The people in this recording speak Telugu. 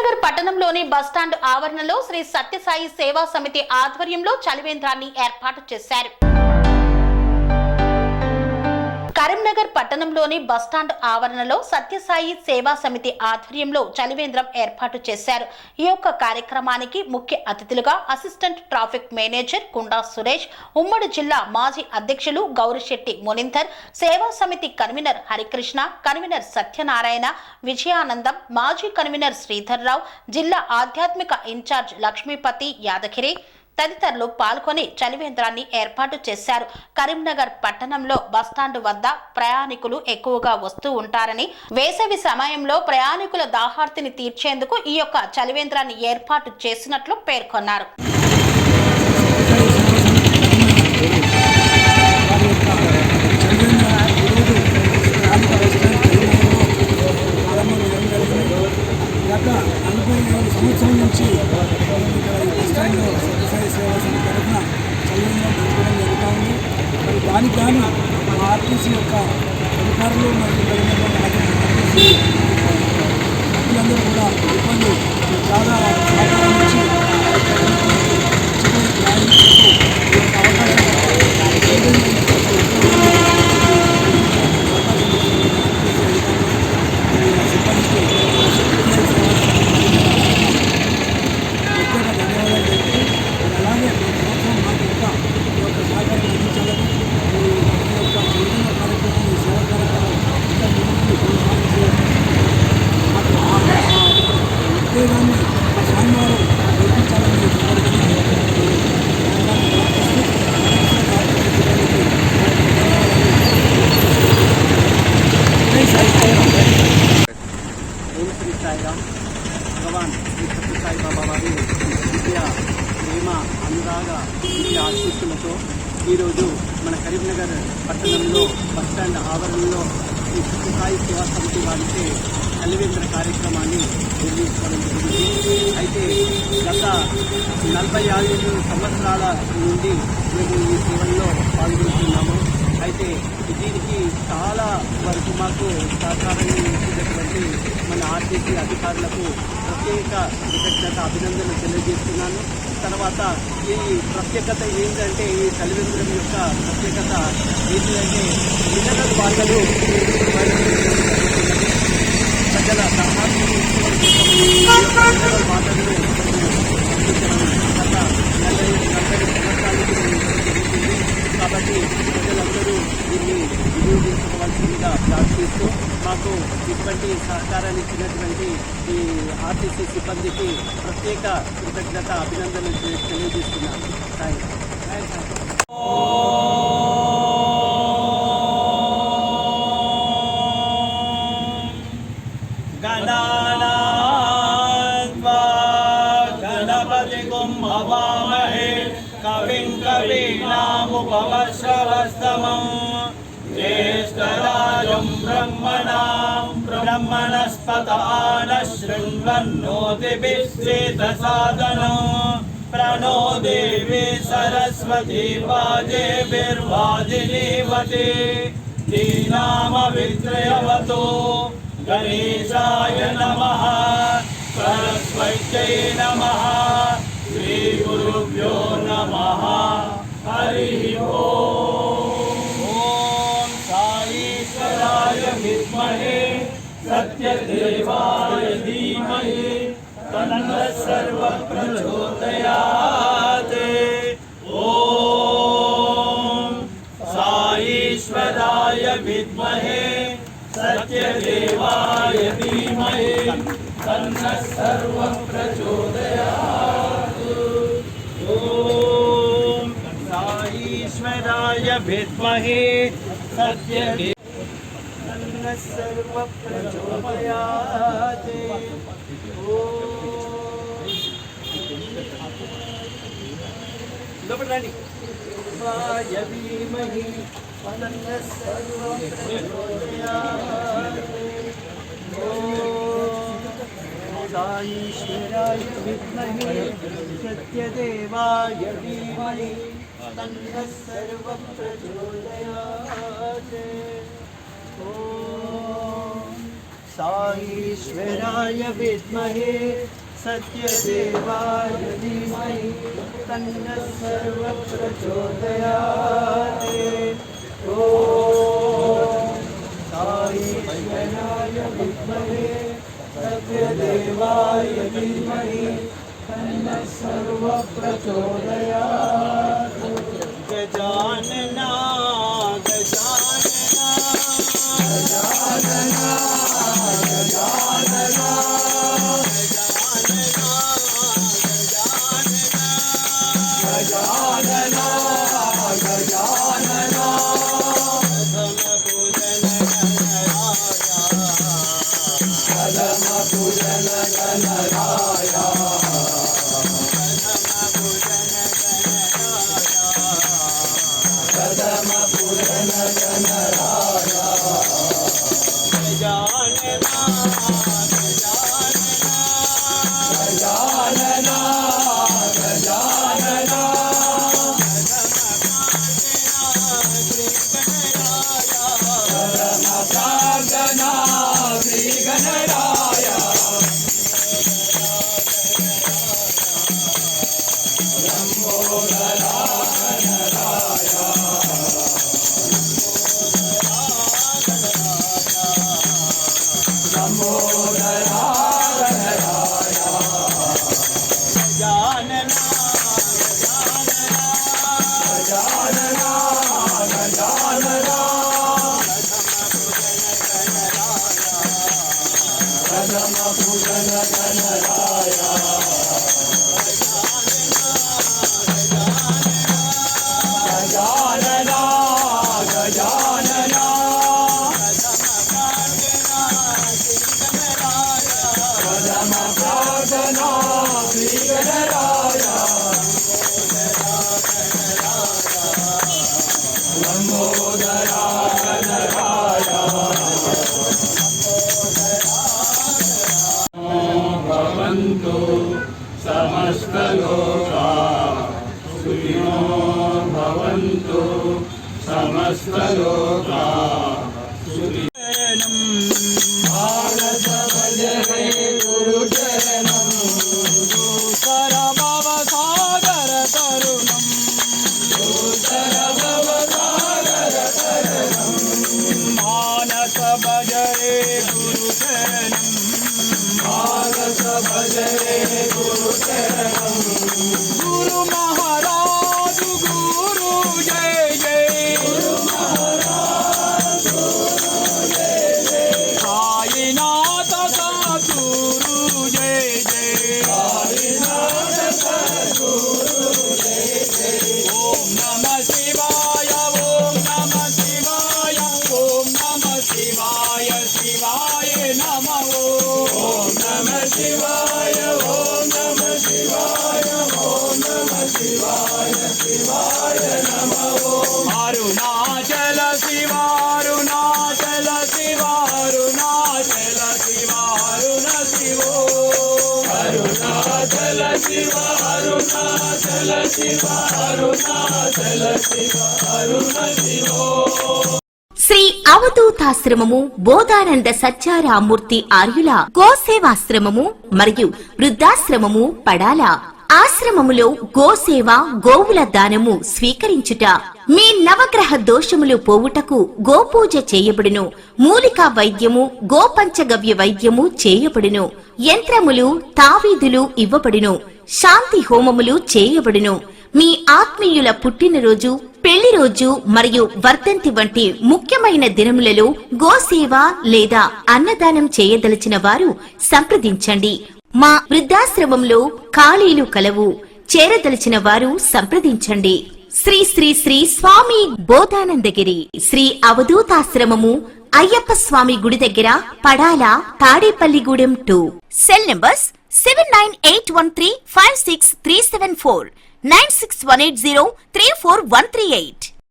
కరీంనగర్ పట్టణంలోని బస్టాండ్ ఆవరణలో శ్రీ సత్యసాయి సేవా సమితి ఆధ్వర్యంలో చలివేంద్రాన్ని ఏర్పాటు చేశారు. కరీంనగర్ పట్టణంలోని బస్టాండ్ ఆవరణలో సత్యసాయి సేవా సమితి ఆధ్వర్యంలో చలివేంద్రం ఏర్పాటు చేశారు. ఈ యొక్క కార్యక్రమానికి ముఖ్య అతిథులుగా అసిస్టెంట్ ట్రాఫిక్ మేనేజర్ కుండా సురేష్, ఉమ్మడి జిల్లా మాజీ అధ్యక్షులు గౌరిశెట్టి మునిందర్, సేవా సమితి కన్వీనర్ హరికృష్ణ, కన్వీనర్ సత్యనారాయణ, విజయానందం, మాజీ కన్వీనర్ శ్రీధర్ రావు, జిల్లా ఆధ్యాత్మిక ఇన్ఛార్జ్ లక్ష్మీపతి యాదగిరి తదితరులు పాల్గొని చలివేంద్రాన్ని ఏర్పాటు చేశారు. కరీంనగర్ పట్టణంలో బస్టాండ్ వద్ద ప్రయాణికులు ఎక్కువగా వస్తూ ఉంటారని, వేసవి సమయంలో ప్రయాణికుల దాహార్తిని తీర్చేందుకు ఈ యొక్క చలివేంద్రాన్ని ఏర్పాటు చేసినట్లు పేర్కొన్నారు. సంవత్సరం నుంచి బస్టాండ్లో సత్యసాయి సేవా సమితి తరఫున చలివేంద్రం జరపడం జరుగుతూ ఉంది. మరి దానికి కానీ మా ఆర్టీసీ యొక్క అధికారులు మరియు ఆర్టీసీ సభ్యులందరూ కూడా ఇబ్బంది చాలా సహకారం నుంచి భగవాన్ శ్రీ సత్యసాయి బాబా వారి విద్య, ప్రేమ, అనురాగ విద్య ఆశీస్సులతో ఈరోజు మన కరీంనగర్ పట్టణంలో బస్టాండ్ ఆవరణలో శ్రీ సత్యసాయి సేవా సమితి వారిచే చలివేంద్ర కార్యక్రమాన్ని నిర్వహించడం జరిగింది. అయితే గత 45 సంవత్సరాల నుండి మేము ఈ సేవల్లో పాల్గొంటున్నాము. అయితే దీనికి చాలా వరకు మాకు సహకారాన్ని ఇచ్చినటువంటి మన ఆర్టీసీ అధికారులకు ప్రత్యేక కృతజ్ఞత, అభినందనలు తెలియజేస్తున్నాను. తర్వాత ఈ ప్రత్యేకత ఏంటంటే, ఈ చలివేంద్రం యొక్క ప్రత్యేకత ఏంటంటే మినరల్ వాటరు ప్రజల దాహాన్ని మినరల్ వాటర్ను గత 40 సంవత్సరాలకు జరుగుతుంది. కాబట్టి ప్రజలందరూ దీన్ని వినియోగించుకోవాల్సిందిగా ప్రార్థిస్తూ మాకు ఇటువంటి సహకారాన్ని ఇచ్చినటువంటి ఈ ఆర్టీసీ సిబ్బందికి ప్రత్యేక కృతజ్ఞత, అభినందనలు తెలియజేస్తున్నాను. कविं कवीनामुपमश्रवस्तमं ज्येष्ठराजं ब्रह्मणस्पतान शृण्वन्नोतिभिश्चेतसादनं प्रणो देवी सरस्वती वाजेभिर्वाजिनीवती दीनामविद्रयवतो गणेशाय नमः सरस्वत्यै नमः श्री गुरुभ्यो नमः हरि ओम साईश्वराय विद्महे सत्यदेवाय धीमहि तन्नः सर्वः प्रचोदयात्। ओम साईश्वराय विद्महे सत्यदेवाय धीमहि तन्नः सर्वः प्रचोदयात्। ओम साईश्वराय विद्महे सत्यदेवाय सर्वः प्रचोदयात्। वाय धीमहि तन्नः सर्वः प्रचोदयात्। साईश्वराय विद्महे सत्यदेवाय धीमहि तन्नः सर्वः प्रचोदयात्। ओम साईश्वराय विद्महे सत्यदेवाय धीमहि तन्नः सर्वः प्रचोदयात्। ॐ साईश्वराय विद्महे सत्यदेवाय धीमहि तन्नः सर्वः प्रचोदयात्। गजानना गजानना गजानना गजानना गजानना गजानना प्रथम पूजन गणराया प्रथम पूजन गणराया गजानना गजानना गजानना प्रथम प्रार्थना श्री गणराया लंबोदरा गणराया लंबोदरा गणराया गजानना गजानना गजानना प्रथम पूजन गणराया गजानना गजानना प्रथम प्रार्थना श्री गणराया लंबोदरा गणराया भवन्तु समस्तलोका सुखिनो भवन्तु समस्तलोका सुखिनो भारत भजरे गुरुचरणं दूसरभवसागर तरुणं दूसरभवसागर तरुणं मानस भजरे गुरुचरणं मानस भजरे गुरुचरणं गुरु महाराज गुरु जय जय गुरु महाराज गुरु जय जय साईनाथ सद्गुरु जय जय साईनाथ सद्गुरु जय जय ओम नमः शिवाय ओम नमः शिवाय ओम नमः शिवाय शिवाय नमः ओम नमः शिवाय ओम नमः शिवाय ओम नमः शिवाय शिवाय नमः अरुणाचल शिव अरुणाचल शिव अरुणाचल शिव अरुण शिव अरुणाचल शिव अरुणाचल शिव अरुणाचल शिव अरुण शिव శ్రీ అవధూతాశ్రమము బోధానంద సత్యారామూర్తి ఆర్యుల గోసేవాశ్రమము మరియు వృద్ధాశ్రమము పడాల ఆశ్రమములో గోసేవ గోవుల దానము స్వీకరించుట మీ నవగ్రహ దోషములు పోవుటకు గోపూజ చేయబడును మూలికా వైద్యము గోపంచగవ్య వైద్యము చేయబడును యంత్రములు తావీదులు ఇవ్వబడును శాంతి హోమములు చేయబడును మీ ఆత్మీయుల పుట్టినరోజు పెళ్లి రోజు మరియు వర్ధంతి వంటి ముఖ్యమైన దినములలో గోసేవ లేదా అన్నదానం చేయదలిచిన వారు సంప్రదించండి మా వృద్ధాశ్రమంలో ఖాళీలు కలవు చేరదలిచిన వారు సంప్రదించండి శ్రీ శ్రీ శ్రీ స్వామి బోధానందగిరి శ్రీ అవధూతాశ్రమము అయ్యప్ప స్వామి గుడి దగ్గర పడాల తాడేపల్లిగూడెం 2 సెల్ నంబర్స్ 7981356374 96180 34138